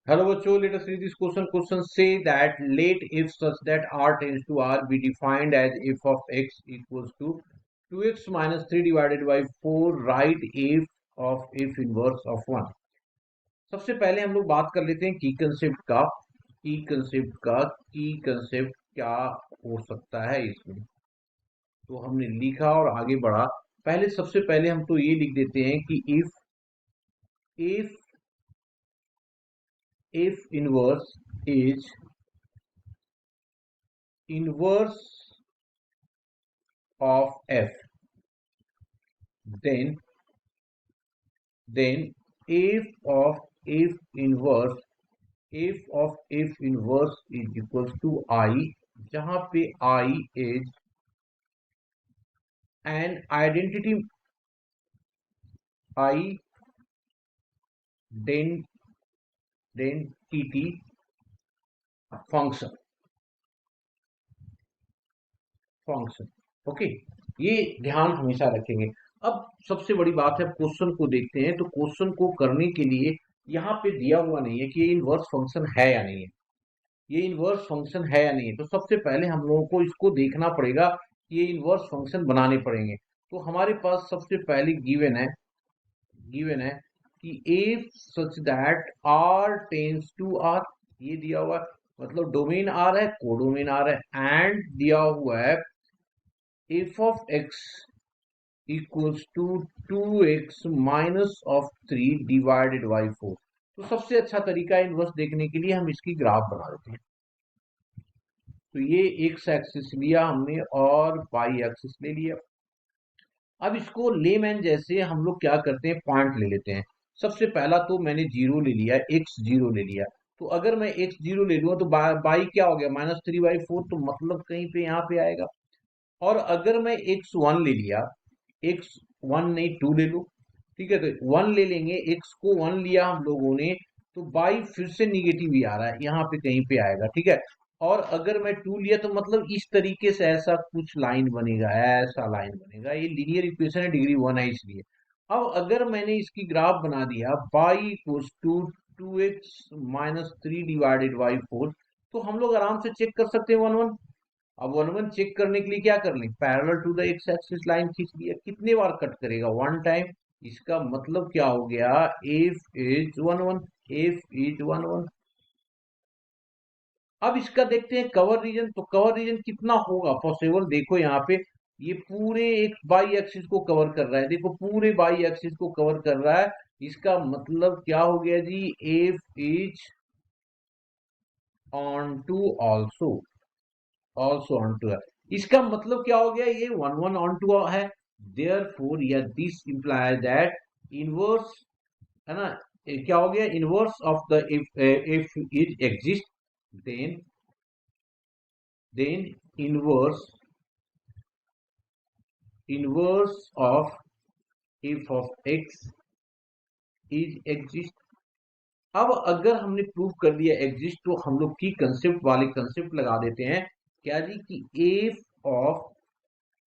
Hello बच्चों, let us read this question. Question say that let if such that r tends to r be defined as f of x equals to 2x minus 3 divided by 4. Write f of f inverse of 1. सबसे पहले हम लोग बात कर लेते हैं की concept क्या हो सकता है इसमें। तो हमने लिखा और आगे बढ़ा। पहले सबसे पहले हम तो ये लिख देते हैं कि if inverse is inverse of f, then f of f inverse is equals to I, जहां पे I is an identity function। Okay, ये ध्यान हमेशा रखेंगे। अब सबसे बड़ी बात है, क्वेश्चन को देखते हैं। तो क्वेश्चन को करने के लिए यहाँ पे दिया हुआ नहीं है कि ये इनवर्स फंक्शन है या नहीं है, ये इनवर्स फंक्शन है या नहीं है। तो सबसे पहले हम लोगों को इसको देखना पड़ेगा, ये इनवर्स फंक्शन बनाने पड़ेंगे। तो हमारे पास सबसे पहले गिवन है कि if such that r tends to r, ये दिया हुआ है, मतलब डोमेन r है, कोडोमेन r है, एंड दिया हुआ है f of x equals to 2x minus of 3 divided by 4। तो सबसे अच्छा तरीका है इनवर्स देखने के लिए, हम इसकी ग्राफ बना देते हैं। तो ये x एक्सिस लिया हमने और y एक्सिस ले लिया। अब इसको लेमैन जैसे हम लोग क्या करते हैं, पॉइंट ले लेते हैं। सबसे पहला तो मैंने जीरो ले लिया, x0 ले लिया। तो अगर मैं x0 ले लूंगा तो बाई क्या हो गया, -3/4, तो मतलब कहीं पे यहाँ पे आएगा। और अगर मैं x1 ले लिया, x1 नहीं 2 ले लो, ठीक है, तो 1 ले लेंगे, x को 1 लिया हम लोगों ने, तो बाई फिर से निगेटिव ही आ रहा है, यहाँ पे कहीं पे आएगा, ठीक है। और अगर मैं 2 लिया तो मतलब इस तरीके से ऐसा कुछ लाइन बनेगा, ऐसा लाइन बनेगा। ये लीनियर इक्वेशन है, डिग्री 1 है इसलिए। अब अगर मैंने इसकी ग्राफ बना दिया y equals to 2x minus 3 divided by 4, तो हम लोग आराम से चेक कर सकते हैं 1 1। अब 1 1 चेक करने के लिए क्या कर लें, parallel to the x axis line खींच लिया। कितने बार कट करेगा, 1 टाइम। इसका मतलब क्या हो गया, एफ इज 1 1, एफ इज 1 1। अब इसका देखते हैं कवर रीजन। तो कवर रीजन कितना होगा पॉसिबल, देखो यहाँ पे ये पूरे एक बाई एक्सिस को कवर कर रहा है, देखो पूरे बाई एक्सिस को कवर कर रहा है। इसका मतलब क्या हो गया जी, f is onto also onto है। इसका मतलब क्या हो गया, ये 1 1 ऑन टू है। देयरफॉर या दिस इंप्लाइज दैट इनवर्स, है ना, ये क्या हो गया, inverse of the f is exist, then inverse of f of x is exist. अब अगर हमने प्रूव कर दिया एग्जिस्ट, तो हम लोग की कंसेप्ट वाले कंसेप्ट लगा देते हैं, क्या जी, कि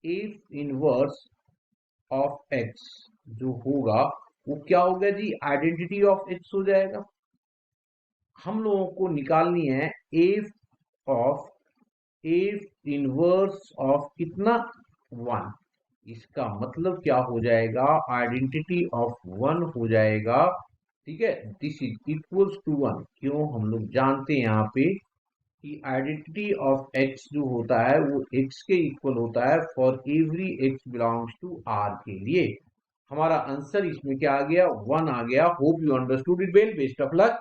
एफ इनवर्स ऑफ एक्स जो होगा वो क्या होगा जी, आइडेंटिटी ऑफ एक्स हो जाएगा। हम लोगों को निकालनी है एफ इनवर्स ऑफ कितना, 1। इसका मतलब क्या हो जाएगा, आइडेंटिटी ऑफ 1 हो जाएगा, ठीक है। This is equals to 1। क्यों, हम लोग जानते हैं यहाँ पे कि आइडेंटिटी ऑफ एक्स जो होता है वो एक्स के इक्वल होता है for every x belongs to r के लिए। हमारा आंसर इसमें क्या आ गया, 1 आ गया। Hope you understood it well, best of luck.